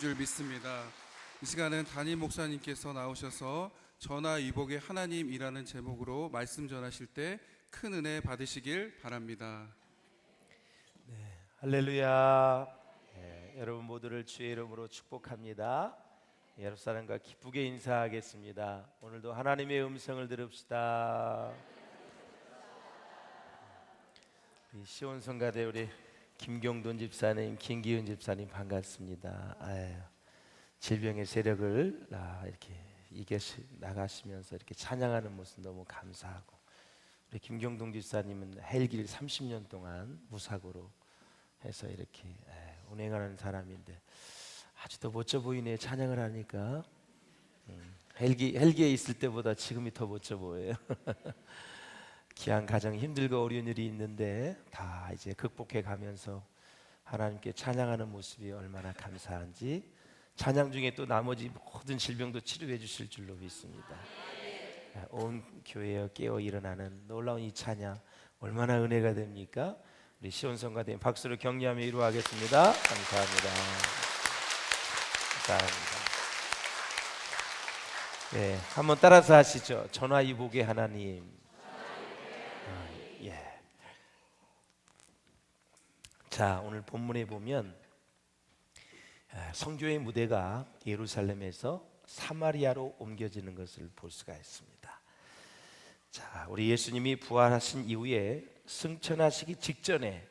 줄 믿습니다. 이 시간은 담임 목사님께서 나오셔서 전화위복의 하나님이라는 제목으로 말씀 전하실 때 큰 은혜 받으시길 바랍니다. 할렐루야. 여러분 모두를 주의 이름으로 축복합니다. 여러분 사람과 기쁘게 인사하겠습니다. 오늘도 하나님의 음성을 들읍시다. 우리 시온성가대 우리 김경돈 집사님, 김기은 집사님 반갑습니다. 질병의 세력을 이렇게 이겨 나가시면서 이렇게 찬양하는 모습 너무 감사하고, 우리 김경동 집사님은 헬기를 30년 동안 무사고로 해서 이렇게 운행하는 사람인데 아주 더 멋져 보이네. 찬양을 하니까 헬기에 있을 때보다 지금이 더 멋져 보여요. 귀한 가정, 힘들고 어려운 일이 있는데 다 이제 극복해 가면서 하나님께 찬양하는 모습이 얼마나 감사한지, 찬양 중에 또 나머지 모든 질병도 치료해 주실 줄로 믿습니다. 온 교회에 깨어 일어나는 놀라운 이 찬양 얼마나 은혜가 됩니까? 우리 시온성가대 박수로 격려하며 이루하겠습니다. 감사합니다. 감사합니다. 네, 한번 따라서 하시죠. 전화위복의 하나님. 자, 오늘 본문에 보면 성교의 무대가 예루살렘에서 사마리아로 옮겨지는 것을 볼 수가 있습니다. 자, 우리 예수님이 부활하신 이후에 승천하시기 직전에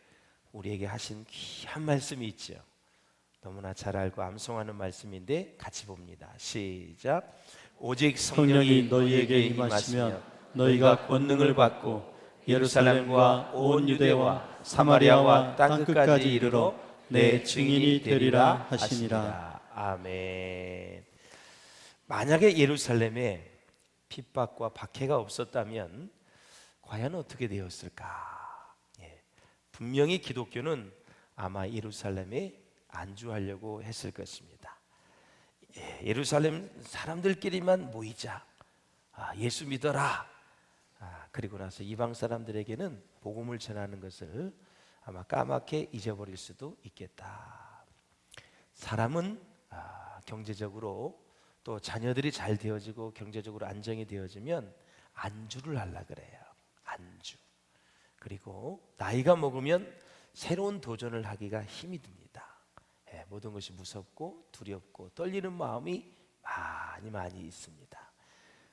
우리에게 하신 귀한 말씀이 있죠. 너무나 잘 알고 암송하는 말씀인데 같이 봅니다. 시작. 오직 성령이 너희에게 임하시면 너희가 권능을 받고 예루살렘과 온 유대와 사마리아와 땅끝까지 이르러 내 증인이 되리라 하시니라. 아멘. 만약에 예루살렘에 핍박과 박해가 없었다면 과연 어떻게 되었을까? 분명히 기독교는 아마 예루살렘에 안주하려고 했을 것입니다. 예루살렘 사람들끼리만 모이자, 예수 믿어라. 그리고 나서 이방 사람들에게는 복음을 전하는 것을 아마 까맣게 잊어버릴 수도 있겠다. 사람은 경제적으로 또 자녀들이 잘 되어지고 경제적으로 안정이 되어지면 안주를 하려 그래요. 안주. 그리고 나이가 먹으면 새로운 도전을 하기가 힘이 듭니다. 모든 것이 무섭고 두렵고 떨리는 마음이 많이 있습니다.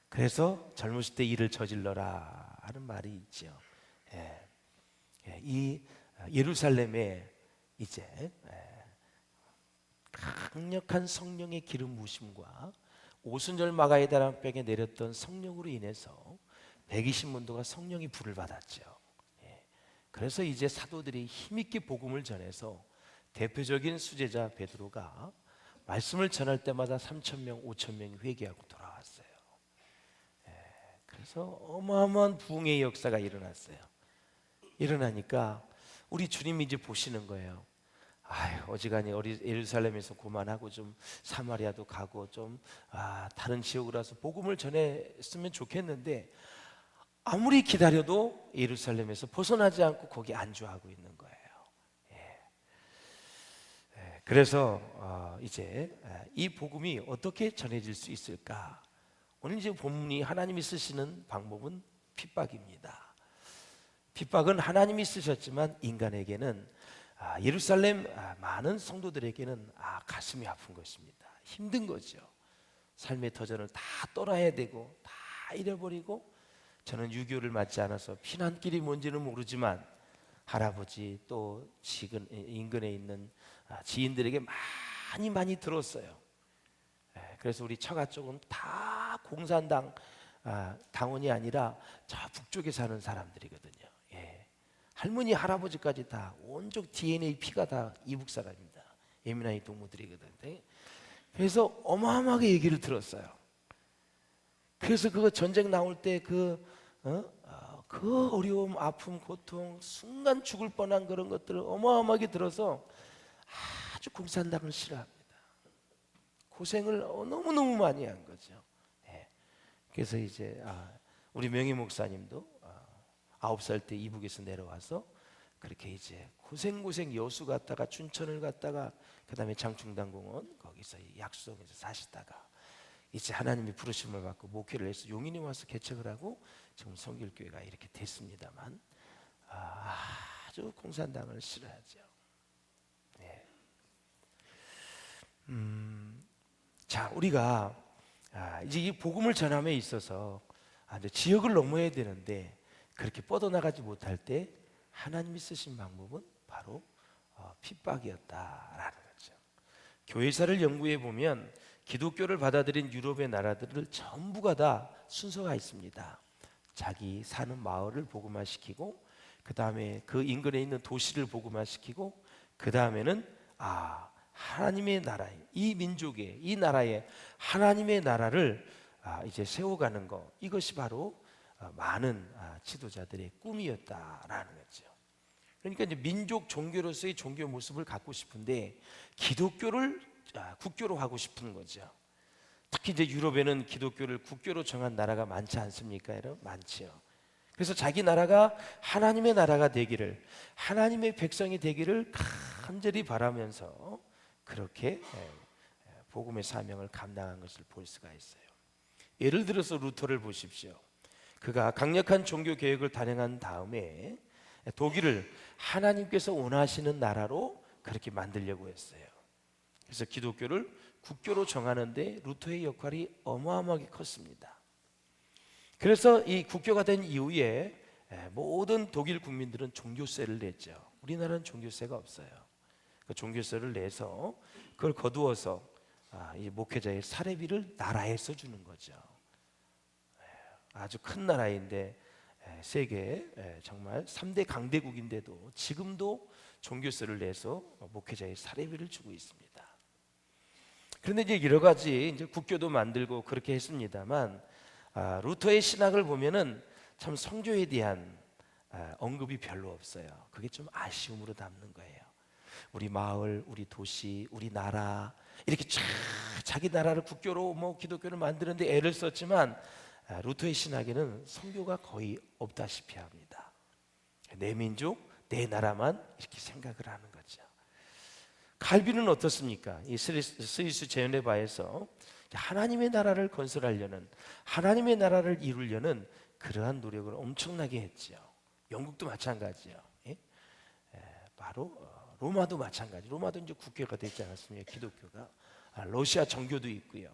그래서 젊으실 때 일을 저질러라 하는 말이 있죠. 이 예루살렘에 이제 강력한 성령의 기름 부으심과 오순절 마가의 다람병에 내렸던 성령으로 인해서 120문도가 성령이 불을 받았죠. 그래서 이제 사도들이 힘있게 복음을 전해서 대표적인 수제자 베드로가 말씀을 전할 때마다 3,000명, 5,000명이 회개하고 돌아왔어요. 그래서 어마어마한 부흥의 역사가 일어났어요. 일어나니까 우리 주님이 이제 보시는 거예요. 어지간히 예루살렘에서 고만하고 좀 사마리아도 가고 좀 다른 지역으로 와서 복음을 전했으면 좋겠는데 아무리 기다려도 예루살렘에서 벗어나지 않고 거기 안주하고 있는 거예요. 그래서 이제 이 복음이 어떻게 전해질 수 있을까? 오늘 이제 본문이 하나님이 쓰시는 방법은 핍박입니다. 핍박은 하나님이 쓰셨지만 인간에게는 예루살렘 많은 성도들에게는 가슴이 아픈 것입니다. 힘든 거죠. 삶의 터전을 다 떠나야 되고 다 잃어버리고, 저는 유교를 맞지 않아서 피난길이 뭔지는 모르지만 할아버지 또 인근에 있는 지인들에게 많이 들었어요. 그래서 우리 처가 쪽은 다 공산당 당원이 아니라 저 북쪽에 사는 사람들이거든요. 할머니 할아버지까지 다 온족 DNA 피가 다 이북 사람입니다. 예민한 동무들이거든요. 그래서 어마어마하게 얘기를 들었어요. 그래서 그 전쟁 나올 때 그 어려움, 아픔, 고통, 순간 죽을 뻔한 그런 것들을 어마어마하게 들어서 아주 공산당을 싫어합니다. 고생을 너무너무 많이 한 거죠. 그래서 이제 우리 명희 목사님도 9살 때 이북에서 내려와서 그렇게 이제 고생고생 여수 갔다가 춘천을 갔다가 그다음에 장충당공원 거기서 이 약수동에서 사시다가 이제 하나님이 부르심을 받고 목회를 해서 용인에 와서 개척을 하고 지금 성결교회가 이렇게 됐습니다만 아주 공산당을 싫어하죠. 네. 자, 우리가 이제 이 복음을 전함에 있어서 이제 지역을 넘어야 되는데 그렇게 뻗어나가지 못할 때 하나님이 쓰신 방법은 바로 핍박이었다라는 거죠. 교회사를 연구해 보면 기독교를 받아들인 유럽의 나라들을 전부가 다 순서가 있습니다. 자기 사는 마을을 복음화시키고 그 다음에 그 인근에 있는 도시를 복음화시키고 그 다음에는 하나님의 나라에 이 민족의 이 나라에 하나님의 나라를 이제 세워가는 것, 이것이 바로 많은 지도자들의 꿈이었다라는 거죠. 그러니까 이제 민족 종교로서의 종교 모습을 갖고 싶은데 기독교를 국교로 하고 싶은 거죠. 특히 이제 유럽에는 기독교를 국교로 정한 나라가 많지 않습니까, 여러분? 많지요. 그래서 자기 나라가 하나님의 나라가 되기를, 하나님의 백성이 되기를 간절히 바라면서 그렇게 복음의 사명을 감당한 것을 볼 수가 있어요. 예를 들어서 루터를 보십시오. 그가 강력한 종교 개혁을 단행한 다음에 독일을 하나님께서 원하시는 나라로 그렇게 만들려고 했어요. 그래서 기독교를 국교로 정하는데 루터의 역할이 어마어마하게 컸습니다. 그래서 이 국교가 된 이후에 모든 독일 국민들은 종교세를 냈죠. 우리나라는 종교세가 없어요. 그 종교세를 내서 그걸 거두어서 이 목회자의 사례비를 나라에서 주는 거죠. 아주 큰 나라인데 세계 정말 3대 강대국인데도 지금도 종교세를 내서 목회자의 사례비를 주고 있습니다. 그런데 이제 여러 가지 이제 국교도 만들고 그렇게 했습니다만 루터의 신학을 보면은 참 성교에 대한 언급이 별로 없어요. 그게 좀 아쉬움으로 남는 거예요. 우리 마을, 우리 도시, 우리 나라 이렇게 쫙 자기 나라를 국교로 뭐 기독교를 만드는데 애를 썼지만 루터의 신학에는 성교가 거의 없다시피 합니다. 내 민족, 내 나라만 이렇게 생각을 하는 거죠. 칼빈은 어떻습니까? 이 스위스 제네바에서 하나님의 나라를 건설하려는, 하나님의 나라를 이루려는 그러한 노력을 엄청나게 했죠. 영국도 마찬가지요. 바로 로마도 마찬가지. 로마도 이제 국교가 되지 않았습니까? 기독교가. 러시아 정교도 있고요.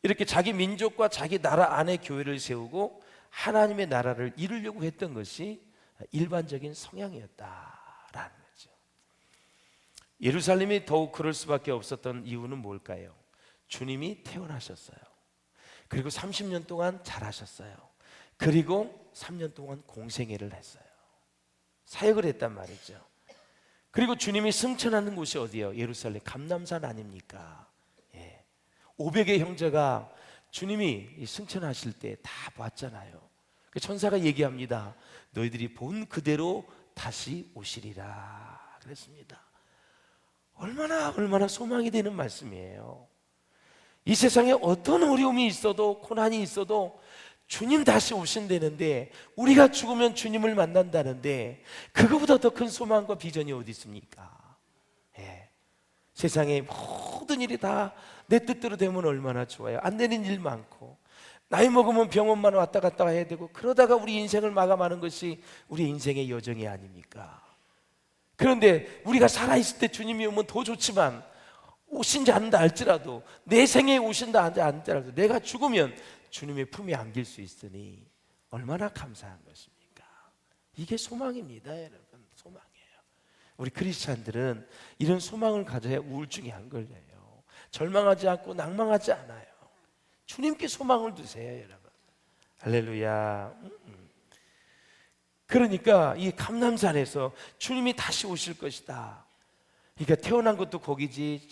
이렇게 자기 민족과 자기 나라 안에 교회를 세우고 하나님의 나라를 이루려고 했던 것이 일반적인 성향이었다라는 거죠. 예루살렘이 더욱 그럴 수밖에 없었던 이유는 뭘까요? 주님이 태어나셨어요. 그리고 30년 동안 자라셨어요. 그리고 3년 동안 공생애를 했어요. 사역을 했단 말이죠. 그리고 주님이 승천하는 곳이 어디예요? 예루살렘 감람산 아닙니까? 500의 형제가 주님이 승천하실 때 다 봤잖아요. 천사가 얘기합니다. 너희들이 본 그대로 다시 오시리라 그랬습니다. 얼마나 소망이 되는 말씀이에요. 이 세상에 어떤 어려움이 있어도 고난이 있어도 주님 다시 오신다는데, 우리가 죽으면 주님을 만난다는데 그거보다 더 큰 소망과 비전이 어디 있습니까? 세상에 모든 일이 다 내 뜻대로 되면 얼마나 좋아요. 안 되는 일 많고 나이 먹으면 병원만 왔다 갔다 해야 되고 그러다가 우리 인생을 마감하는 것이 우리 인생의 여정이 아닙니까? 그런데 우리가 살아있을 때 주님이 오면 더 좋지만 오신지 않는다 할지라도, 내 생에 오신다 할지라도 내가 죽으면 주님의 품에 안길 수 있으니 얼마나 감사한 것입니까? 이게 소망입니다, 여러분. 소망이에요. 우리 크리스찬들은 이런 소망을 가져야 우울증이 안 걸려요. 절망하지 않고 낭망하지 않아요. 주님께 소망을 두세요, 여러분. 할렐루야. 그러니까 이 감람산에서 주님이 다시 오실 것이다. 그러니까 태어난 것도 거기지,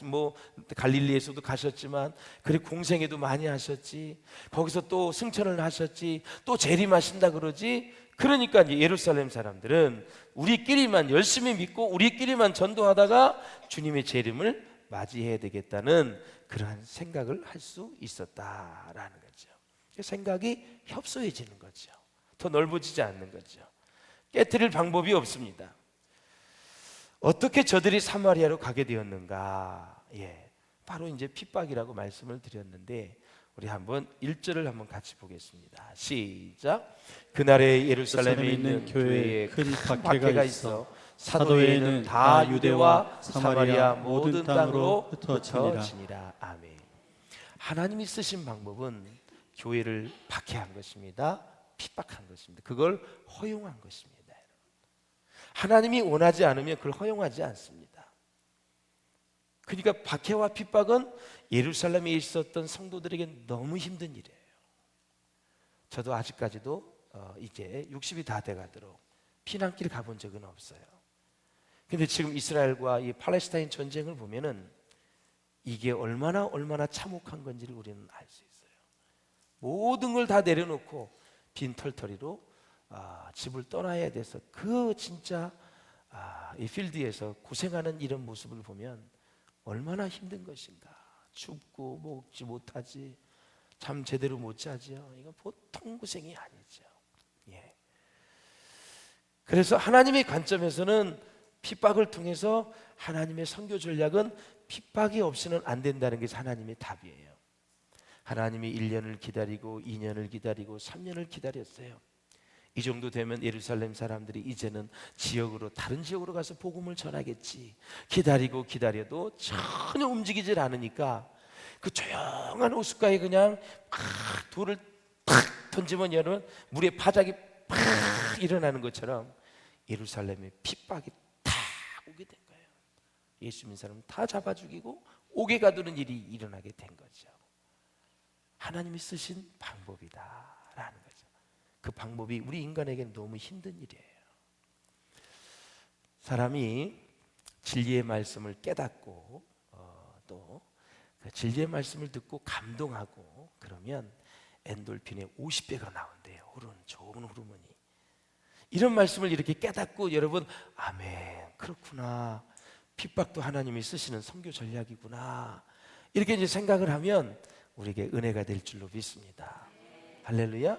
뭐 갈릴리에서도 가셨지만 그리고 공생애도 많이 하셨지, 거기서 또 승천을 하셨지, 또 재림하신다 그러지. 그러니까 이제 예루살렘 사람들은 우리끼리만 열심히 믿고 우리끼리만 전도하다가 주님의 재림을 맞이해야 되겠다는 그러한 생각을 할 수 있었다라는 거죠. 생각이 협소해지는 거죠. 더 넓어지지 않는 거죠. 깨트릴 방법이 없습니다. 어떻게 저들이 사마리아로 가게 되었는가? 바로 이제 핍박이라고 말씀을 드렸는데, 우리 한번 1절을 한번 같이 보겠습니다. 시작. 그날에 예루살렘에 있는 교회에 큰 박해가 있어 사도에는 다 유대와 사마리아 모든 땅으로 흩어지니라. 아멘. 하나님이 쓰신 방법은 교회를 박해한 것입니다. 핍박한 것입니다. 그걸 허용한 것입니다. 하나님이 원하지 않으면 그걸 허용하지 않습니다. 그러니까 박해와 핍박은 예루살렘에 있었던 성도들에게 너무 힘든 일이에요. 저도 아직까지도 이제 60이 다 돼가도록 피난길 가본 적은 없어요. 근데 지금 이스라엘과 이 팔레스타인 전쟁을 보면은 이게 얼마나 참혹한 건지를 우리는 알 수 있어요. 모든 걸 다 내려놓고 빈털터리로 집을 떠나야 돼서 그 진짜 이 필드에서 고생하는 이런 모습을 보면 얼마나 힘든 것인가. 춥고 먹지 못하지, 잠 제대로 못 자지요. 이건 보통 고생이 아니죠. 그래서 하나님의 관점에서는 핍박을 통해서 하나님의 선교 전략은 핍박이 없이는 안 된다는 게 하나님의 답이에요. 하나님이 1년을 기다리고 2년을 기다리고 3년을 기다렸어요. 이 정도 되면 예루살렘 사람들이 이제는 다른 지역으로 가서 복음을 전하겠지. 기다려도 전혀 움직이질 않으니까 그 조용한 호숫가에 그냥 막 돌을 탁 던지면 여러분 물에 파작이 팍 일어나는 것처럼 예루살렘에 핍박이 다 오게 된 거예요. 예수 믿는 사람은 다 잡아 죽이고 옥에 가두는 일이 일어나게 된 거죠. 하나님이 쓰신 방법이다라는 거죠. 그 방법이 우리 인간에게는 너무 힘든 일이에요. 사람이 진리의 말씀을 깨닫고 또 그 진리의 말씀을 듣고 감동하고 그러면 엔돌핀의 50배가 나온대요. 좋은 호르몬이. 이런 말씀을 이렇게 깨닫고 여러분 아멘 그렇구나, 핍박도 하나님이 쓰시는 선교 전략이구나, 이렇게 이제 생각을 하면 우리에게 은혜가 될 줄로 믿습니다. 할렐루야.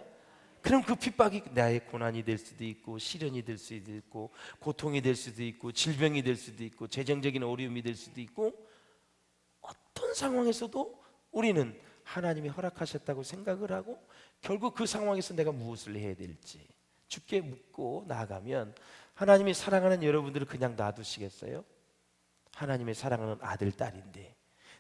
그럼 그 핍박이 나의 고난이 될 수도 있고 시련이 될 수도 있고 고통이 될 수도 있고 질병이 될 수도 있고 재정적인 어려움이 될 수도 있고, 어떤 상황에서도 우리는 하나님이 허락하셨다고 생각을 하고 결국 그 상황에서 내가 무엇을 해야 될지 주께 묻고 나아가면 하나님이 사랑하는 여러분들을 그냥 놔두시겠어요? 하나님의 사랑하는 아들, 딸인데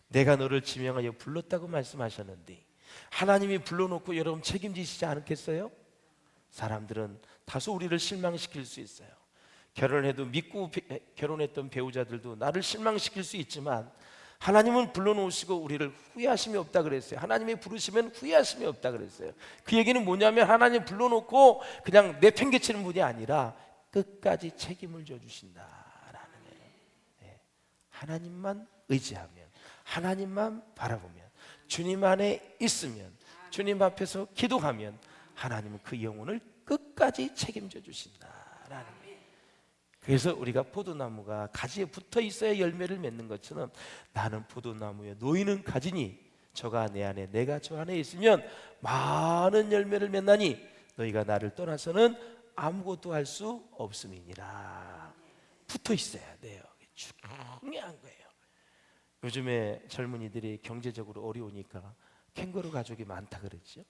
내가 너를 지명하여 불렀다고 말씀하셨는데 하나님이 불러놓고 여러분 책임지시지 않겠어요? 사람들은 다소 우리를 실망시킬 수 있어요. 결혼해도 믿고 결혼했던 배우자들도 나를 실망시킬 수 있지만 하나님은 불러놓으시고 우리를 후회하심이 없다 그랬어요. 하나님이 부르시면 후회하심이 없다 그랬어요. 그 얘기는 뭐냐면 하나님 불러놓고 그냥 내팽개치는 분이 아니라 끝까지 책임을 져주신다라는 거예요. 하나님만 의지하면, 하나님만 바라보면, 주님 안에 있으면, 주님 앞에서 기도하면 하나님은 그 영혼을 끝까지 책임져 주신다라는 거예요. 그래서 우리가 포도나무가 가지에 붙어 있어야 열매를 맺는 것처럼 나는 포도나무에 너희는 가지니 저가 내 안에 내가 저 안에 있으면 많은 열매를 맺나니 너희가 나를 떠나서는 아무것도 할 수 없음이니라. 붙어 있어야 돼요. 중요한 거예요. 요즘에 젊은이들이 경제적으로 어려우니까 캥거루 가족이 많다 그랬죠.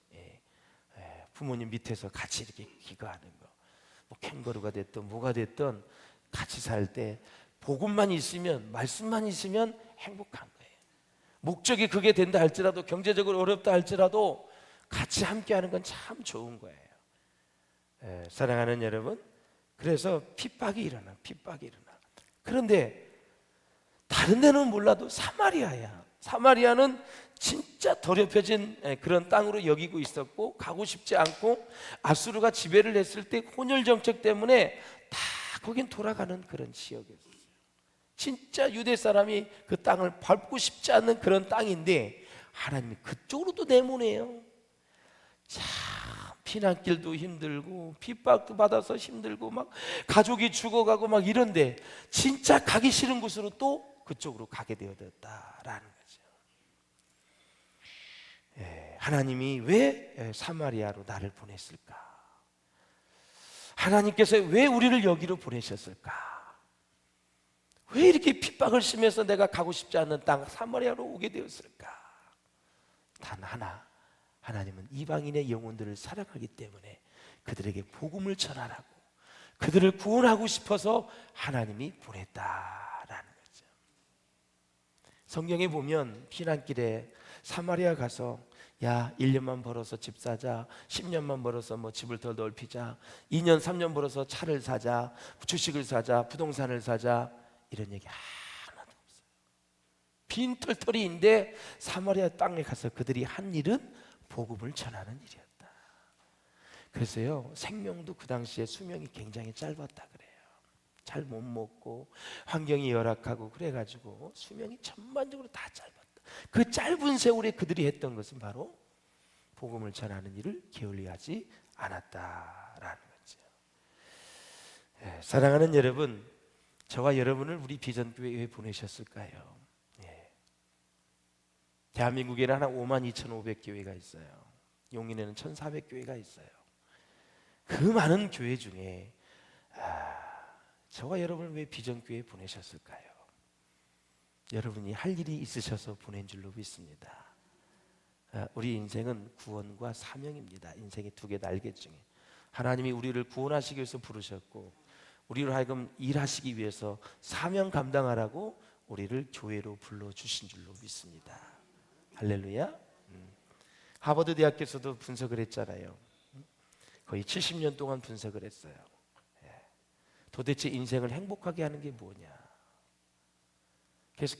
부모님 밑에서 같이 이렇게 기거하는 거. 뭐 캥거루가 됐든 뭐가 됐든 같이 살 때 복음만 있으면, 말씀만 있으면 행복한 거예요. 목적이 그게 된다 할지라도, 경제적으로 어렵다 할지라도 같이 함께하는 건 참 좋은 거예요. 사랑하는 여러분, 그래서 핍박이 일어나. 그런데 다른 데는 몰라도 사마리아야. 사마리아는 진짜 더럽혀진 그런 땅으로 여기고 있었고 가고 싶지 않고 아수르가 지배를 했을 때 혼혈 정책 때문에 다 거긴 돌아가는 그런 지역이었어요. 진짜 유대 사람이 그 땅을 밟고 싶지 않는 그런 땅인데 하나님이 그쪽으로도 내보내요. 참 피난길도 힘들고 핍박도 받아서 힘들고 막 가족이 죽어가고 막 이런데 진짜 가기 싫은 곳으로 또 그쪽으로 가게 되었다라는 거죠. 하나님이 왜 사마리아로 나를 보냈을까? 하나님께서 왜 우리를 여기로 보내셨을까? 왜 이렇게 핍박을 심해서 내가 가고 싶지 않는 땅 사마리아로 오게 되었을까? 단 하나, 하나님은 이방인의 영혼들을 사랑하기 때문에 그들에게 복음을 전하라고, 그들을 구원하고 싶어서 하나님이 보냈다라는 거죠. 성경에 보면 피난길에 사마리아 가서 야 1년만 벌어서 집 사자, 10년만 벌어서 뭐 집을 더 넓히자, 2년 3년 벌어서 차를 사자, 주식을 사자, 부동산을 사자, 이런 얘기 하나도 없어요. 빈털터리인데 사마리아 땅에 가서 그들이 한 일은 복음을 전하는 일이었다. 그래서요, 생명도 그 당시에 수명이 굉장히 짧았다 그래요. 잘 못 먹고 환경이 열악하고 그래가지고 수명이 전반적으로 다 짧았다. 그 짧은 세월에 그들이 했던 것은 바로 복음을 전하는 일을 게을리하지 않았다라는 거죠. 사랑하는 여러분, 저와 여러분을 우리 비전교회에 왜 보내셨을까요? 대한민국에는 한 52,500교회가 있어요. 용인에는 1,400교회가 있어요. 그 많은 교회 중에 저와 여러분을 왜 비전교회에 보내셨을까요? 여러분이 할 일이 있으셔서 보낸 줄로 믿습니다. 우리 인생은 구원과 사명입니다. 인생의 두 개 날개 중에 하나님이 우리를 구원하시기 위해서 부르셨고, 우리를 하여금 일하시기 위해서 사명 감당하라고 우리를 교회로 불러주신 줄로 믿습니다. 할렐루야. 하버드 대학에서도 분석을 했잖아요. 거의 70년 동안 분석을 했어요. 도대체 인생을 행복하게 하는 게 뭐냐. 그래서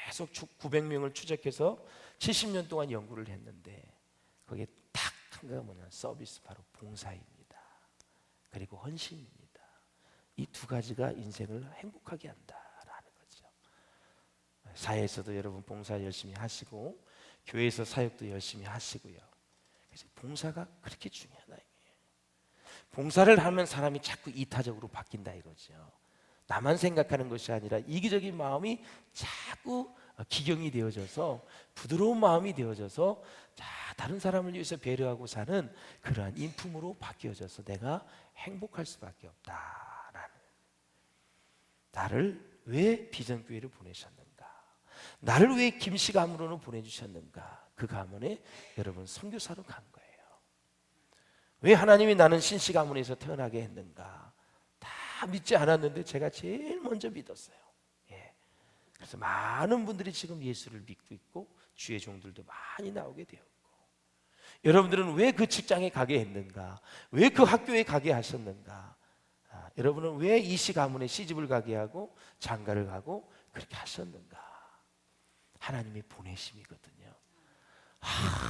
계속 900명을 추적해서 70년 동안 연구를 했는데 거기에 딱 한 가지가 뭐냐, 서비스, 바로 봉사입니다. 그리고 헌신입니다. 이 두 가지가 인생을 행복하게 한다라는 거죠. 사회에서도 여러분 봉사 열심히 하시고 교회에서 사역도 열심히 하시고요. 그래서 봉사가 그렇게 중요하다 이게. 봉사를 하면 사람이 자꾸 이타적으로 바뀐다 이거죠. 나만 생각하는 것이 아니라 이기적인 마음이 자꾸 기경이 되어져서 부드러운 마음이 되어져서 다른 사람을 위해서 배려하고 사는 그러한 인품으로 바뀌어져서 내가 행복할 수밖에 없다라는. 나를 왜 비전교회를 보내셨는가? 나를 왜 김씨 가문으로 보내주셨는가? 그 가문에 여러분 선교사로 간 거예요. 왜 하나님이 나는 신씨 가문에서 태어나게 했는가? 다 믿지 않았는데 제가 제일 먼저 믿었어요. 그래서 많은 분들이 지금 예수를 믿고 있고 주의 종들도 많이 나오게 되었고, 여러분들은 왜 그 직장에 가게 했는가? 왜 그 학교에 가게 하셨는가? 여러분은 왜 이씨 가문에 시집을 가게 하고 장가를 가고 그렇게 하셨는가? 하나님의 보내심이거든요.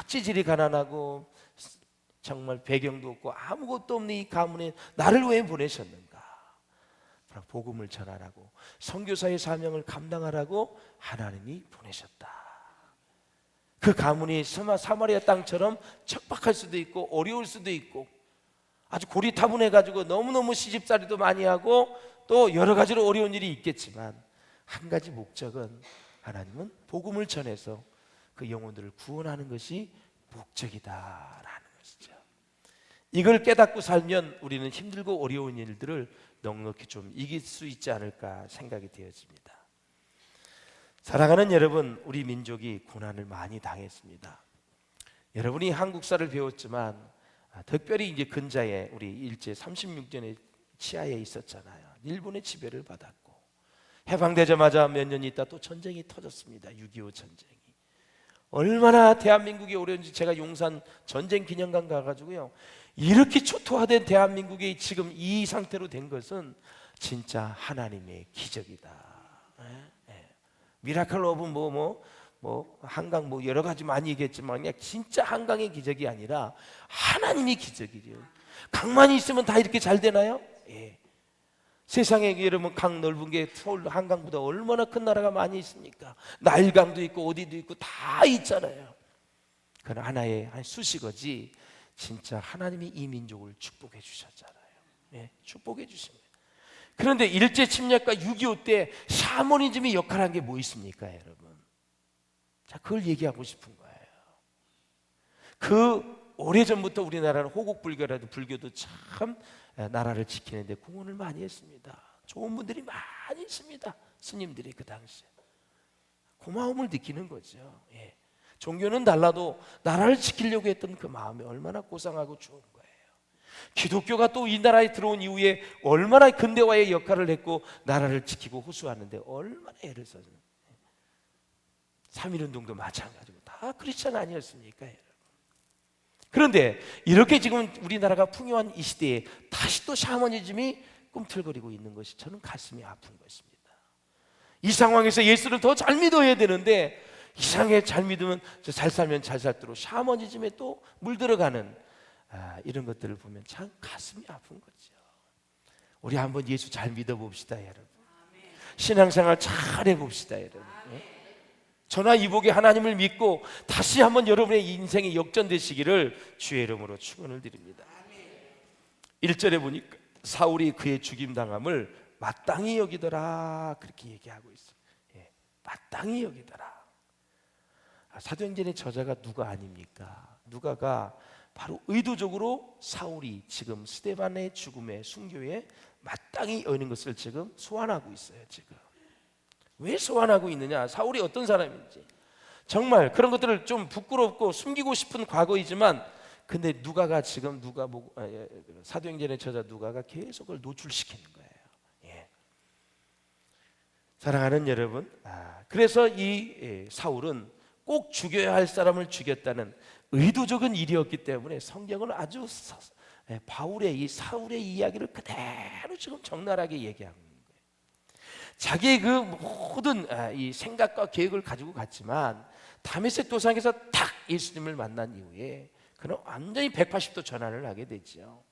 찌질이 가난하고 정말 배경도 없고 아무것도 없는 이 가문에 나를 왜 보내셨는가? 복음을 전하라고, 선교사의 사명을 감당하라고 하나님이 보내셨다. 그 가문이 사마리아 땅처럼 척박할 수도 있고 어려울 수도 있고 아주 고리타분해가지고 너무너무 시집살이도 많이 하고 또 여러 가지로 어려운 일이 있겠지만 한 가지 목적은, 하나님은 복음을 전해서 그 영혼들을 구원하는 것이 목적이다라는 것이죠. 이걸 깨닫고 살면 우리는 힘들고 어려운 일들을 넉넉히 좀 이길 수 있지 않을까 생각이 되어집니다. 사랑하는 여러분, 우리 민족이 고난을 많이 당했습니다. 여러분이 한국사를 배웠지만 특별히 이제 근자에 우리 일제 36년의 치하에 있었잖아요. 일본의 지배를 받았고 해방되자마자 몇 년 있다 또 전쟁이 터졌습니다. 6.25 전쟁이. 얼마나 대한민국이 어려운지 제가 용산 전쟁 기념관 가가지고요, 이렇게 초토화된 대한민국이 지금 이 상태로 된 것은 진짜 하나님의 기적이다. 미라클 오브 뭐 한강 뭐 여러 가지 많이 얘기했지만 그냥 진짜 한강의 기적이 아니라 하나님의 기적이죠. 강만 있으면 다 이렇게 잘 되나요? 세상에 여러분 강 넓은 게 서울 한강보다 얼마나 큰 나라가 많이 있습니까? 나일강도 있고 어디도 있고 다 있잖아요. 그건 하나의 한 수식어지 진짜 하나님이 이 민족을 축복해 주셨잖아요. 축복해 주신 거예요. 그런데 일제 침략과 6.25 때 샤머니즘이 역할한 게 뭐 있습니까, 여러분? 자, 그걸 얘기하고 싶은 거예요. 그 오래전부터 우리나라는 호국불교라도 불교도 참 나라를 지키는데 공헌을 많이 했습니다. 좋은 분들이 많이 있습니다. 스님들이 그 당시에 고마움을 느끼는 거죠. 예. 종교는 달라도 나라를 지키려고 했던 그 마음이 얼마나 고상하고 좋은 거예요. 기독교가 또 이 나라에 들어온 이후에 얼마나 근대화의 역할을 했고 나라를 지키고 호소하는데 얼마나 애를 썼는. 3.1운동도 마찬가지고 다 크리스찬 아니었습니까? 여러분. 그런데 이렇게 지금 우리나라가 풍요한 이 시대에 다시 또 샤머니즘이 꿈틀거리고 있는 것이 저는 가슴이 아픈 것입니다. 이 상황에서 예수를 더 잘 믿어야 되는데 이상하게 잘 믿으면 잘 살면 잘 살도록 샤머니즘에 또 물들어가는 이런 것들을 보면 참 가슴이 아픈 거죠. 우리 한번 예수 잘 믿어봅시다 여러분. 신앙생활 잘 해봅시다 여러분. 전화위복의 하나님을 믿고 다시 한번 여러분의 인생이 역전되시기를 주의 이름으로 축원을 드립니다. 1절에 보니까 사울이 그의 죽임당함을 마땅히 여기더라 그렇게 얘기하고 있어요. 마땅히 여기더라. 사도행전의 저자가 누가 아닙니까? 누가가 바로 의도적으로 사울이 지금 스데반의 죽음에 순교에 마땅히 여기는 것을 지금 소환하고 있어요. 지금 왜 소환하고 있느냐? 사울이 어떤 사람인지 정말 그런 것들을 좀 부끄럽고 숨기고 싶은 과거이지만 근데 누가가 지금 사도행전의 저자 누가가 계속 그걸 노출시키는 거예요. 예. 사랑하는 여러분, 그래서 이 사울은 꼭 죽여야 할 사람을 죽였다는 의도적인 일이었기 때문에 성경은 아주 바울의 이 사울의 이야기를 그대로 지금 적나라하게 얘기하고 있는 거예요. 자기의 그 모든 이 생각과 계획을 가지고 갔지만 다메섹 도상에서 딱 예수님을 만난 이후에 그는 완전히 180도 전환을 하게 되죠.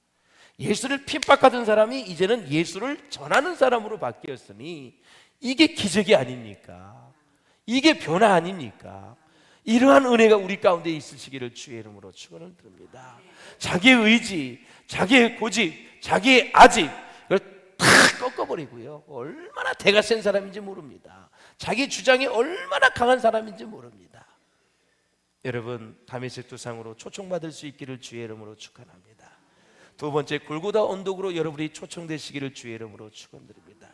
예수를 핍박하던 사람이 이제는 예수를 전하는 사람으로 바뀌었으니 이게 기적이 아닙니까? 이게 변화 아닙니까? 이러한 은혜가 우리 가운데 있으시기를 주의 이름으로 축원을 드립니다. 자기의 의지, 자기의 고집, 자기의 아집 이걸 다 꺾어버리고요. 얼마나 대가 센 사람인지 모릅니다. 자기 주장이 얼마나 강한 사람인지 모릅니다. 여러분 다메섹 도상으로 초청받을 수 있기를 주의 이름으로 축원합니다. 두 번째 골고다 언덕으로 여러분이 초청되시기를 주의 이름으로 축원드립니다.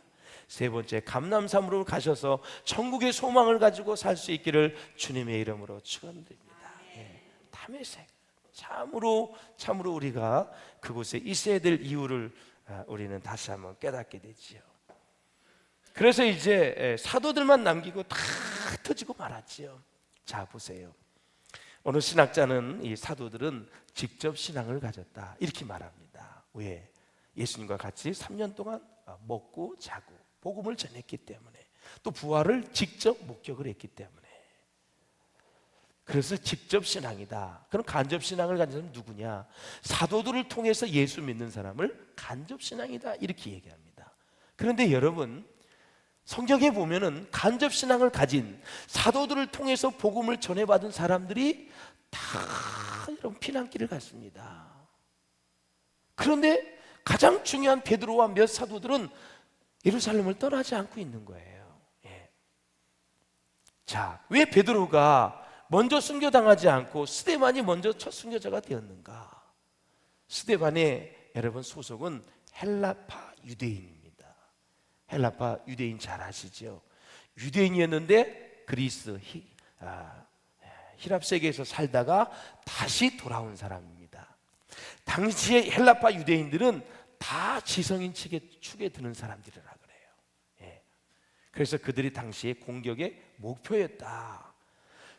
세 번째 감람산으로 가셔서 천국의 소망을 가지고 살 수 있기를 주님의 이름으로 축원드립니다. 다메섹 참으로 우리가 그곳에 있어야 될 이유를 우리는 다시 한번 깨닫게 되지요. 그래서 이제 사도들만 남기고 다 흩어지고 말았지요. 자 보세요. 어느 신학자는 이 사도들은 직접 신앙을 가졌다 이렇게 말합니다. 왜? 예수님과 같이 3년 동안 먹고 자고 복음을 전했기 때문에 또 부활을 직접 목격을 했기 때문에 그래서 직접 신앙이다. 그럼 간접 신앙을 가진 사람은 누구냐? 사도들을 통해서 예수 믿는 사람을 간접 신앙이다 이렇게 얘기합니다. 그런데 여러분 성경에 보면은 간접 신앙을 가진 사도들을 통해서 복음을 전해받은 사람들이 다 이런 피난길을 갔습니다. 그런데 가장 중요한 베드로와 몇 사도들은 예루살렘을 떠나지 않고 있는 거예요. 자, 왜 베드로가 먼저 순교당하지 않고 스데반이 먼저 첫 순교자가 되었는가? 스데반의 여러분 소속은 헬라파 유대인입니다. 헬라파 유대인 잘 아시죠? 유대인이었는데 그리스 히랍 세계에서 살다가 다시 돌아온 사람입니다. 당시에 헬라파 유대인들은 다 지성인 축에 드는 사람들이라 그래요. 그래서 그들이 당시에 공격의 목표였다.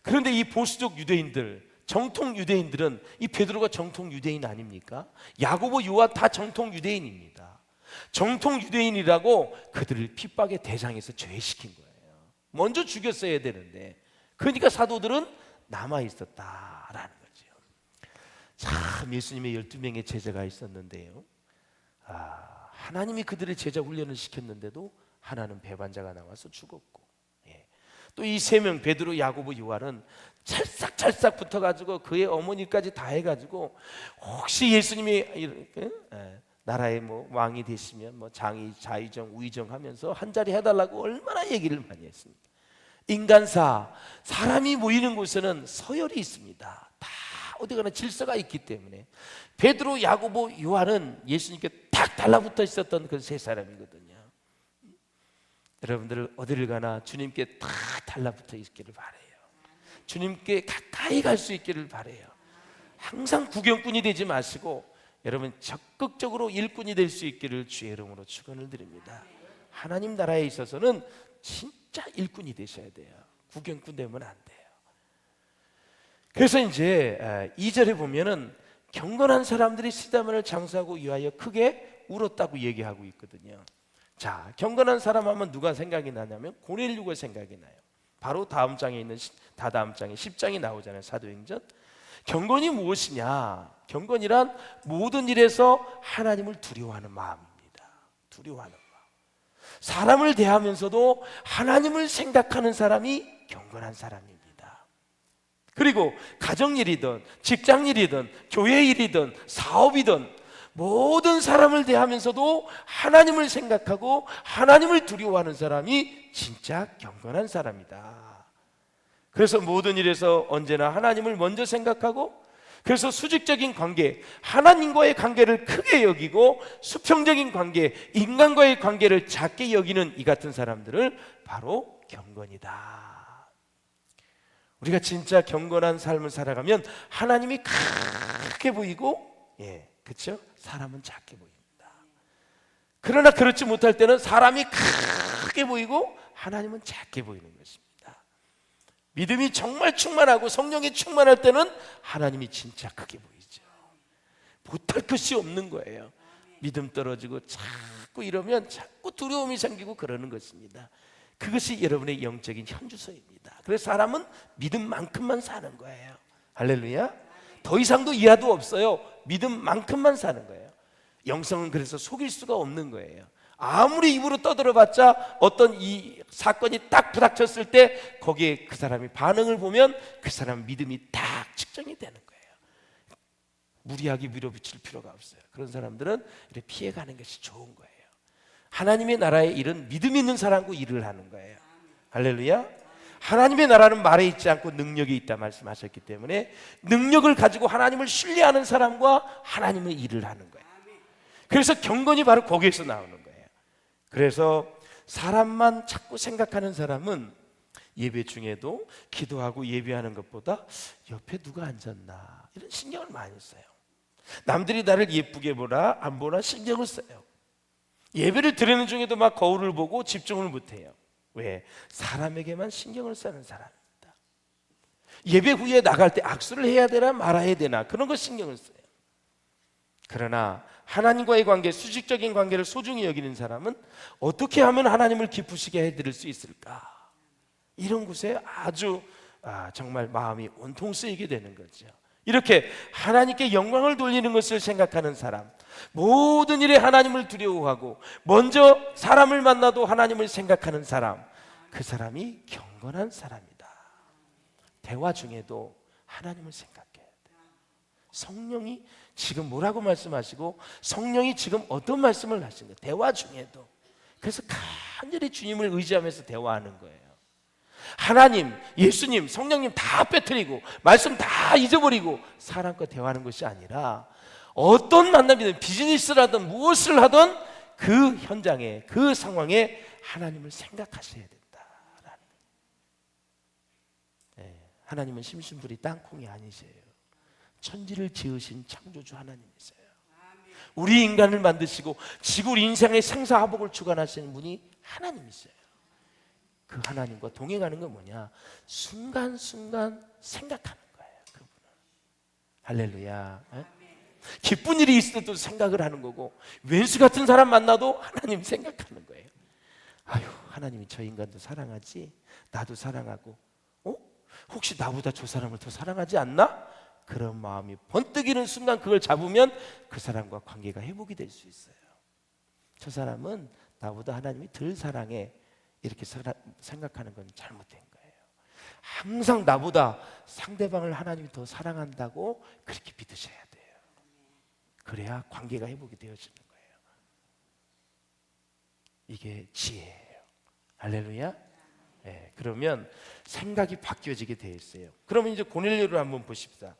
그런데 이 보수적 유대인들, 정통 유대인들은 이 베드로가 정통 유대인 아닙니까? 야고보, 요한 다 정통 유대인입니다. 정통 유대인이라고 그들을 핍박의 대상에서 제외시킨 거예요. 먼저 죽였어야 되는데 그러니까 사도들은 남아 있었다라는 거죠. 참 예수님의 12명의 제자가 있었는데요. 하나님이 그들의 제자 훈련을 시켰는데도 하나는 배반자가 나와서 죽었고 또 이 3명 베드로, 야고보, 요한은 찰싹 붙어가지고 그의 어머니까지 다 해가지고 혹시 예수님이 이렇게 나라의 뭐 왕이 되시면 뭐 장이 자의정 우의정 하면서 한 자리 해달라고 얼마나 얘기를 많이 했습니까? 인간사 사람이 모이는 곳에는 서열이 있습니다. 다 어디 가나 질서가 있기 때문에 베드로, 야고보, 요한은 예수님께 딱 달라붙어 있었던 그 세 사람이거든요. 여러분들 어디를 가나 주님께 다 달라붙어 있기를 바라요. 주님께 가까이 갈 수 있기를 바라요. 항상 구경꾼이 되지 마시고 여러분 적극적으로 일꾼이 될 수 있기를 주의 이름으로 축원을 드립니다. 하나님 나라에 있어서는 진짜 일꾼이 되셔야 돼요. 구경꾼 되면 안 돼요. 그래서 이제 2절에 보면은 경건한 사람들이 시다만을 장사하고 위하여 크게 울었다고 얘기하고 있거든요. 자, 경건한 사람 하면 누가 생각이 나냐면 고넬료가 생각이 나요. 바로 다음 장에 있는 다다음 장에 10장이 나오잖아요. 사도행전. 경건이 무엇이냐? 경건이란 모든 일에서 하나님을 두려워하는 마음입니다. 두려워하는 마음. 사람을 대하면서도 하나님을 생각하는 사람이 경건한 사람입니다. 그리고 가정일이든 직장일이든 교회일이든 사업이든 모든 사람을 대하면서도 하나님을 생각하고 하나님을 두려워하는 사람이 진짜 경건한 사람이다. 그래서 모든 일에서 언제나 하나님을 먼저 생각하고, 그래서 수직적인 관계, 하나님과의 관계를 크게 여기고 수평적인 관계, 인간과의 관계를 작게 여기는 이 같은 사람들을 바로 경건이다. 우리가 진짜 경건한 삶을 살아가면 하나님이 크게 보이고, 그렇죠? 사람은 작게 보입니다. 그러나 그렇지 못할 때는 사람이 크게 보이고 하나님은 작게 보이는 것입니다. 믿음이 정말 충만하고 성령이 충만할 때는 하나님이 진짜 크게 보이죠. 못할 것이 없는 거예요. 믿음 떨어지고 자꾸 이러면 자꾸 두려움이 생기고 그러는 것입니다. 그것이 여러분의 영적인 현주소입니다. 그래서 사람은 믿음만큼만 사는 거예요. 할렐루야. 더 이상도 이하도 없어요. 믿음만큼만 사는 거예요. 영성은 그래서 속일 수가 없는 거예요. 아무리 입으로 떠들어봤자 어떤 이 사건이 딱 부닥쳤을 때 거기에 그 사람이 반응을 보면 그 사람 믿음이 딱 측정이 되는 거예요. 무리하게 밀어붙일 필요가 없어요. 그런 사람들은 이렇게 피해가는 것이 좋은 거예요. 하나님의 나라의 일은 믿음 있는 사람과 일을 하는 거예요. 할렐루야. 하나님의 나라는 말에 있지 않고 능력이 있다 말씀하셨기 때문에 능력을 가지고 하나님을 신뢰하는 사람과 하나님의 일을 하는 거예요. 그래서 경건이 바로 거기에서 나오는 거예요. 그래서 사람만 자꾸 생각하는 사람은 예배 중에도 기도하고 예배하는 것보다 옆에 누가 앉았나 이런 신경을 많이 써요. 남들이 나를 예쁘게 보나 안 보나 신경을 써요. 예배를 드리는 중에도 막 거울을 보고 집중을 못해요. 왜? 사람에게만 신경을 쓰는 사람입니다. 예배 후에 나갈 때 악수를 해야 되나 말아야 되나 그런 거 신경을 써요. 그러나 하나님과의 관계, 수직적인 관계를 소중히 여기는 사람은 어떻게 하면 하나님을 기쁘시게 해드릴 수 있을까? 이런 곳에 아주 정말 마음이 온통 쓰이게 되는 거죠. 이렇게 하나님께 영광을 돌리는 것을 생각하는 사람, 모든 일에 하나님을 두려워하고 먼저 사람을 만나도 하나님을 생각하는 사람, 그 사람이 경건한 사람이다. 대화 중에도 하나님을 생각해야 돼요. 성령이 지금 뭐라고 말씀하시고 성령이 지금 어떤 말씀을 하시는 거예요. 대화 중에도. 그래서 간절히 주님을 의지하면서 대화하는 거예요. 하나님, 예수님, 성령님 다 빼뜨리고 말씀 다 잊어버리고 사람과 대화하는 것이 아니라 어떤 만남이든 비즈니스라든 무엇을 하든 그 현장에 그 상황에 하나님을 생각하셔야 된다라는 거예요. 하나님은 심심풀이 땅콩이 아니세요. 천지를 지으신 창조주 하나님이세요. 우리 인간을 만드시고 지구 인생의 생사화복을 주관하시는 분이 하나님이세요. 그 하나님과 동행하는 건 뭐냐? 순간순간 생각하는 거예요. 그분은. 할렐루야. 기쁜 일이 있을 때도 생각을 하는 거고 왼수 같은 사람 만나도 하나님 생각하는 거예요. 아유, 하나님이 저 인간도 사랑하지, 나도 사랑하고, 혹시 나보다 저 사람을 더 사랑하지 않나? 그런 마음이 번뜩이는 순간 그걸 잡으면 그 사람과 관계가 회복이 될 수 있어요. 저 사람은 나보다 하나님이 덜 사랑해, 이렇게 생각하는 건 잘못된 거예요. 항상 나보다 상대방을 하나님이 더 사랑한다고 그렇게 믿으셔야 돼요. 그래야 관계가 회복이 되어지는 거예요. 이게 지혜예요. 할렐루야. 그러면 생각이 바뀌어지게 되어 있어요. 그러면 이제 고넬료를 한번 보십시다.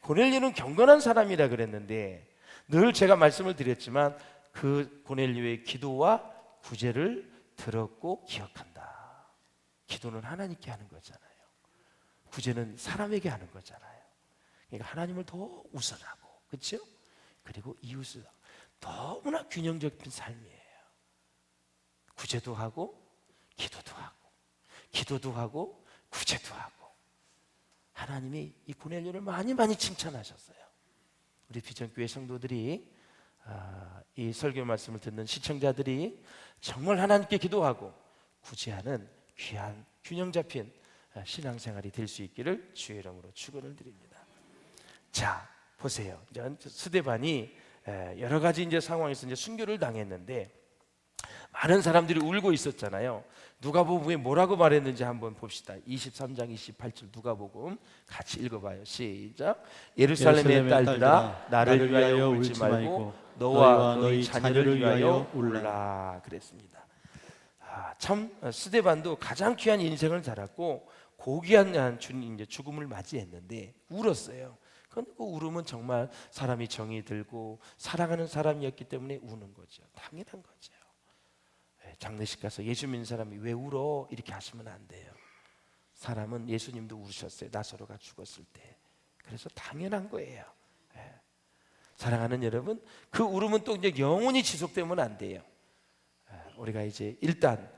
고넬료는 경건한 사람이라 그랬는데 늘 제가 말씀을 드렸지만 그 고넬료의 기도와 구제를 들었고 기억한다. 기도는 하나님께 하는 거잖아요. 구제는 사람에게 하는 거잖아요. 그러니까 하나님을 더 우선하고, 그렇죠? 그리고 이웃을 너무나 균형 잡힌 삶이에요. 구제도 하고 기도도 하고 기도도 하고 구제도 하고. 하나님이 이 고넬료를 많이 칭찬하셨어요. 우리 비전교회 성도들이 이 설교 말씀을 듣는 시청자들이 정말 하나님께 기도하고 구제하는 귀한 균형 잡힌 신앙생활이 될 수 있기를 주의 이름으로 축원을 드립니다. 자, 보세요. 이제 스데반이 여러 가지 이제 상황에서 이제 순교를 당했는데 많은 사람들이 울고 있었잖아요. 누가복음에 뭐라고 말했는지 한번 봅시다. 23장 28절 누가복음 같이 읽어봐요. 시작. 예루살렘의 딸들아 나를 위하여 울지 말고 너와 너희 자녀를 위하여 울라 그랬습니다. 참 스데반도 가장 귀한 인생을 살았고 고귀한 이제 죽음을 맞이했는데 울었어요. 그 울음은 정말 사람이 정이 들고 사랑하는 사람이었기 때문에 우는 거죠. 당연한 거죠. 장례식 가서 예수 믿는 사람이 왜 울어? 이렇게 하시면 안 돼요. 사람은 예수님도 우셨어요. 나사로가 죽었을 때. 그래서 당연한 거예요. 사랑하는 여러분, 그 울음은 또 이제 영원히 지속되면 안 돼요. 우리가 이제 일단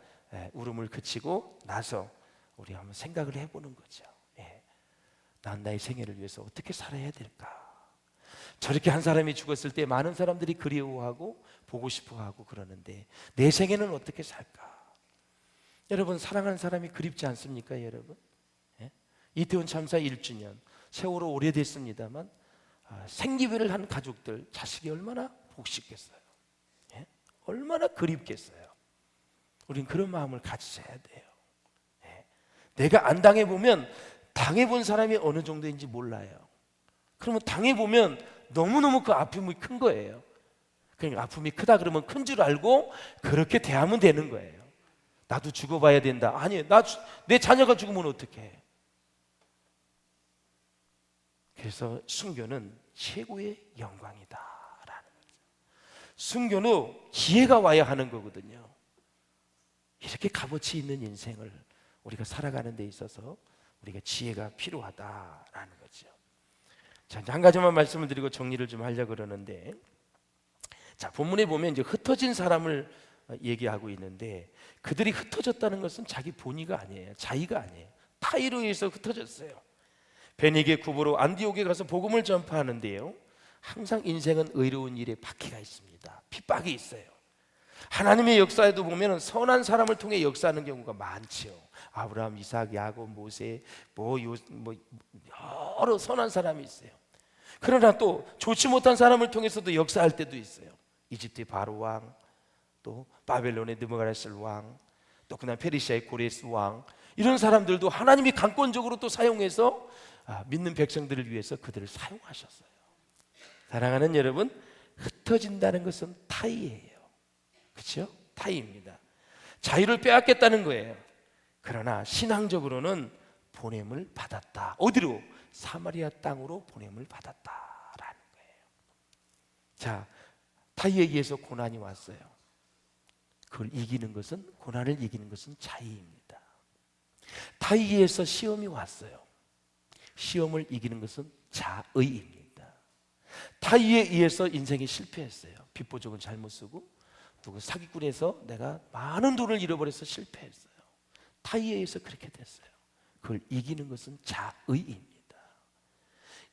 울음을 그치고 나서 우리 한번 생각을 해보는 거죠. 난 나의 생애를 위해서 어떻게 살아야 될까? 저렇게 한 사람이 죽었을 때 많은 사람들이 그리워하고 보고 싶어하고 그러는데 내 생애는 어떻게 살까? 여러분, 사랑하는 사람이 그립지 않습니까, 여러분? 이태원 참사 1주년 세월호 오래됐습니다만 생기별을 한 가족들 자식이 얼마나 보고 싶겠어요? 얼마나 그립겠어요? 우린 그런 마음을 가지셔야 돼요. 내가 안 당해보면 당해본 사람이 어느 정도인지 몰라요. 그러면 당해보면 너무너무 그 아픔이 큰 거예요. 그러니까 아픔이 크다 그러면 큰 줄 알고 그렇게 대하면 되는 거예요. 나도 죽어봐야 된다. 아니, 내 자녀가 죽으면 어떡해? 그래서 순교는 최고의 영광이다라는 거죠. 순교는 기회가 와야 하는 거거든요. 이렇게 값어치 있는 인생을 우리가 살아가는 데 있어서 우리가 지혜가 필요하다라는 거죠. 자, 한 가지만 말씀을 드리고 정리를 좀 하려고 그러는데, 자, 본문에 보면 이제 흩어진 사람을 얘기하고 있는데 그들이 흩어졌다는 것은 자기 본의가 아니에요. 자의가 아니에요. 타의로 의해서 흩어졌어요. 베니게 구보로 안디옥에 가서 복음을 전파하는데요, 항상 인생은 의로운 일에 바퀴가 있습니다. 핍박이 있어요. 하나님의 역사에도 보면 선한 사람을 통해 역사하는 경우가 많지요. 아브라함, 이삭, 야곱, 모세, 여러 선한 사람이 있어요. 그러나 또 좋지 못한 사람을 통해서도 역사할 때도 있어요. 이집트의 바로 왕, 또 바벨론의 느부갓네살 왕, 또 그다음 페르시아의 고레스 왕, 이런 사람들도 하나님이 강권적으로 또 사용해서 믿는 백성들을 위해서 그들을 사용하셨어요. 사랑하는 여러분, 흩어진다는 것은 타의예요. 그렇죠? 타의입니다. 자유를 빼앗겠다는 거예요. 그러나 신앙적으로는 보냄을 받았다. 어디로? 사마리아 땅으로 보냄을 받았다라는 거예요. 자, 타의에 의해서 고난이 왔어요. 그걸 이기는 것은, 고난을 이기는 것은 자의입니다. 타의에 의해서 시험이 왔어요. 시험을 이기는 것은 자의입니다. 타의에 의해서 인생이 실패했어요. 빚보적은 잘못 쓰고 또 사기꾼에서 내가 많은 돈을 잃어버려서 실패했어요. 타의에 의해서 그렇게 됐어요. 그걸 이기는 것은 자의입니다.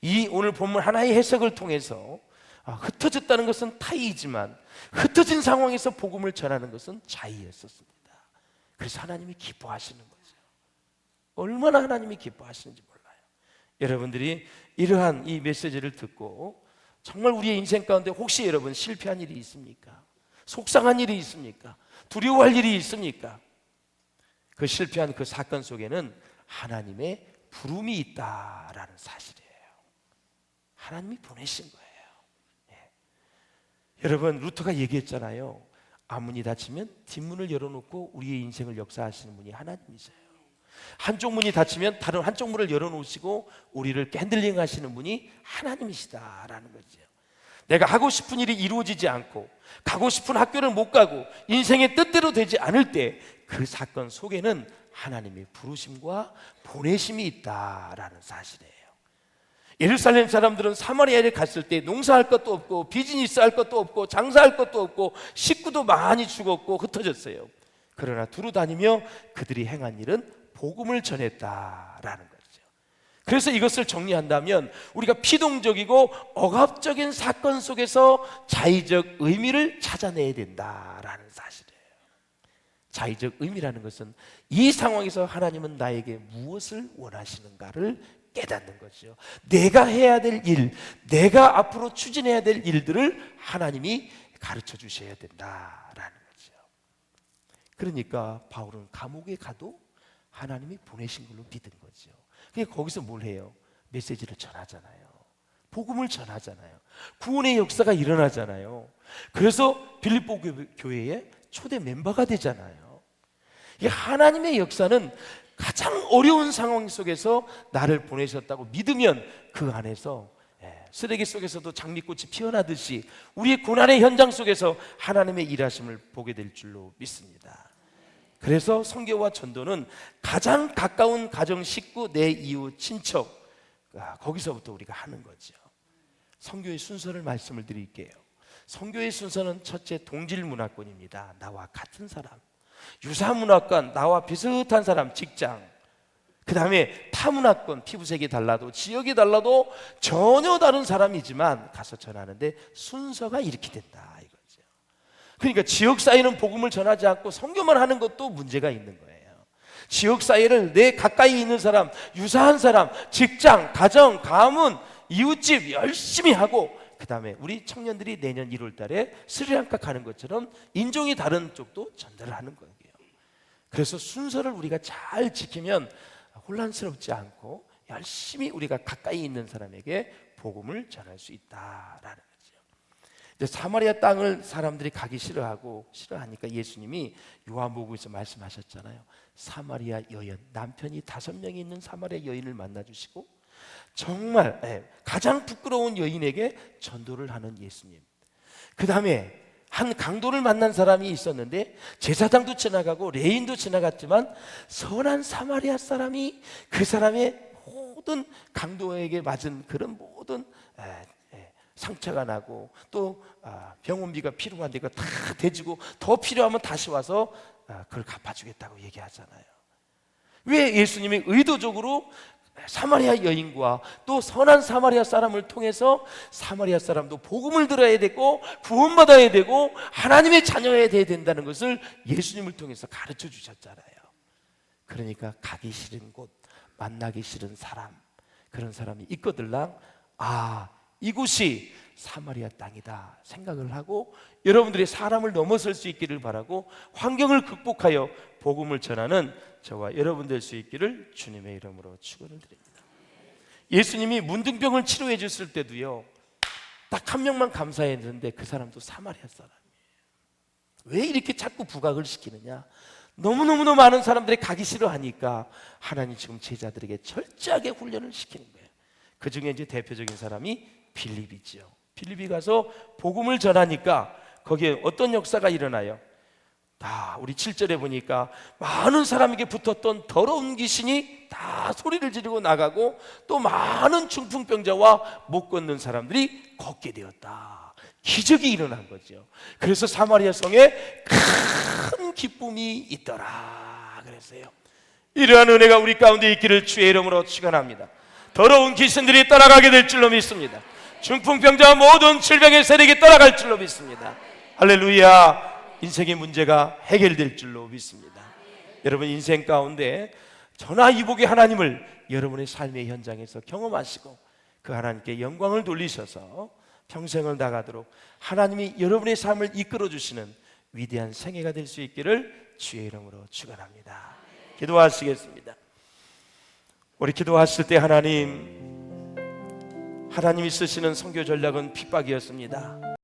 이 오늘 본문 하나의 해석을 통해서 흩어졌다는 것은 타의이지만 흩어진 상황에서 복음을 전하는 것은 자의였었습니다. 그래서 하나님이 기뻐하시는 거죠. 얼마나 하나님이 기뻐하시는지 몰라요. 여러분들이 이러한 이 메시지를 듣고 정말 우리의 인생 가운데 혹시 여러분 실패한 일이 있습니까? 속상한 일이 있습니까? 두려워할 일이 있습니까? 그 실패한 그 사건 속에는 하나님의 부름이 있다라는 사실이에요. 하나님이 보내신 거예요. 여러분, 루터가 얘기했잖아요. 앞문이 닫히면 뒷문을 열어놓고 우리의 인생을 역사하시는 분이 하나님이세요. 한쪽 문이 닫히면 다른 한쪽 문을 열어놓으시고 우리를 핸들링 하시는 분이 하나님이시다라는 거죠. 내가 하고 싶은 일이 이루어지지 않고 가고 싶은 학교를 못 가고 인생의 뜻대로 되지 않을 때 그 사건 속에는 하나님의 부르심과 보내심이 있다라는 사실이에요. 예루살렘 사람들은 사마리아를 갔을 때 농사할 것도 없고 비즈니스 할 것도 없고 장사할 것도 없고 식구도 많이 죽었고 흩어졌어요. 그러나 두루 다니며 그들이 행한 일은 복음을 전했다라는 거죠. 그래서 이것을 정리한다면 우리가 피동적이고 억압적인 사건 속에서 자의적 의미를 찾아내야 된다라는 사실이에요. 자의적 의미라는 것은 이 상황에서 하나님은 나에게 무엇을 원하시는가를 깨닫는 거죠. 내가 해야 될 일, 내가 앞으로 추진해야 될 일들을 하나님이 가르쳐 주셔야 된다라는 거죠. 그러니까 바울은 감옥에 가도 하나님이 보내신 걸로 믿은 거죠. 그러니까 거기서 뭘 해요? 메시지를 전하잖아요. 복음을 전하잖아요. 구원의 역사가 일어나잖아요. 그래서 빌립보 교회의 초대 멤버가 되잖아요. 이 하나님의 역사는 가장 어려운 상황 속에서 나를 보내셨다고 믿으면 그 안에서 쓰레기 속에서도 장미꽃이 피어나듯이 우리의 고난의 현장 속에서 하나님의 일하심을 보게 될 줄로 믿습니다. 그래서 선교와 전도는 가장 가까운 가정 식구, 내 이웃, 친척, 거기서부터 우리가 하는 거죠. 선교의 순서를 말씀을 드릴게요. 선교의 순서는 첫째, 동질 문화권입니다. 나와 같은 사람. 유사 문화권, 나와 비슷한 사람, 직장. 그 다음에 타문화권, 피부색이 달라도 지역이 달라도 전혀 다른 사람이지만 가서 전하는데 순서가 이렇게 된다 이거죠. 그러니까 지역사회는 복음을 전하지 않고 선교만 하는 것도 문제가 있는 거예요. 지역사회를 내 가까이 있는 사람, 유사한 사람, 직장, 가정, 가문, 이웃집 열심히 하고 그 다음에 우리 청년들이 내년 1월 달에 스리랑카 가는 것처럼 인종이 다른 쪽도 전달을 하는 거예요. 그래서 순서를 우리가 잘 지키면 혼란스럽지 않고 열심히 우리가 가까이 있는 사람에게 복음을 전할 수 있다라는 거죠. 이제 사마리아 땅을 사람들이 가기 싫어하니까 예수님이 요한복음에서 말씀하셨잖아요. 사마리아 여인, 남편이 5명이 있는 사마리아 여인을 만나주시고 정말 가장 부끄러운 여인에게 전도를 하는 예수님. 그 다음에 한 강도를 만난 사람이 있었는데 제사장도 지나가고 레인도 지나갔지만 선한 사마리아 사람이 그 사람의 모든 강도에게 맞은 그런 모든 상처가 나고 또 병원비가 필요한데 그거 다 대주고 더 필요하면 다시 와서 그걸 갚아주겠다고 얘기하잖아요. 왜 예수님이 의도적으로 사마리아 여인과 또 선한 사마리아 사람을 통해서 사마리아 사람도 복음을 들어야 되고 구원받아야 되고 하나님의 자녀여야 된다는 것을 예수님을 통해서 가르쳐 주셨잖아요. 그러니까 가기 싫은 곳, 만나기 싫은 사람, 그런 사람이 있거들랑 이곳이 사마리아 땅이다 생각을 하고 여러분들이 사람을 넘어설 수 있기를 바라고 환경을 극복하여 복음을 전하는 저와 여러분 될 수 있기를 주님의 이름으로 축원을 드립니다. 예수님이 문둥병을 치료해 줬을 때도요 딱 한 명만 감사했는데 그 사람도 사마리아 사람이에요. 왜 이렇게 자꾸 부각을 시키느냐? 너무너무 많은 사람들이 가기 싫어하니까 하나님 지금 제자들에게 철저하게 훈련을 시키는 거예요. 그 중에 이제 대표적인 사람이 빌립이죠. 빌립이 가서 복음을 전하니까 거기에 어떤 역사가 일어나요? 우리 7절에 보니까 많은 사람에게 붙었던 더러운 귀신이 다 소리를 지르고 나가고 또 많은 중풍병자와 못 걷는 사람들이 걷게 되었다. 기적이 일어난 거죠. 그래서 사마리아 성에 큰 기쁨이 있더라 그랬어요. 이러한 은혜가 우리 가운데 있기를 주의 이름으로 축원합니다. 더러운 귀신들이 떠나가게 될 줄로 믿습니다. 중풍병자와 모든 질병의 세력이 떠나갈 줄로 믿습니다. 할렐루야. 인생의 문제가 해결될 줄로 믿습니다. 여러분 인생 가운데 전화위복의 하나님을 여러분의 삶의 현장에서 경험하시고 그 하나님께 영광을 돌리셔서 평생을 나가도록 하나님이 여러분의 삶을 이끌어 주시는 위대한 생애가 될 수 있기를 주의 이름으로 축원합니다. 기도하시겠습니다. 우리 기도하실 때 하나님이 쓰시는 선교 전략은 핍박이었습니다.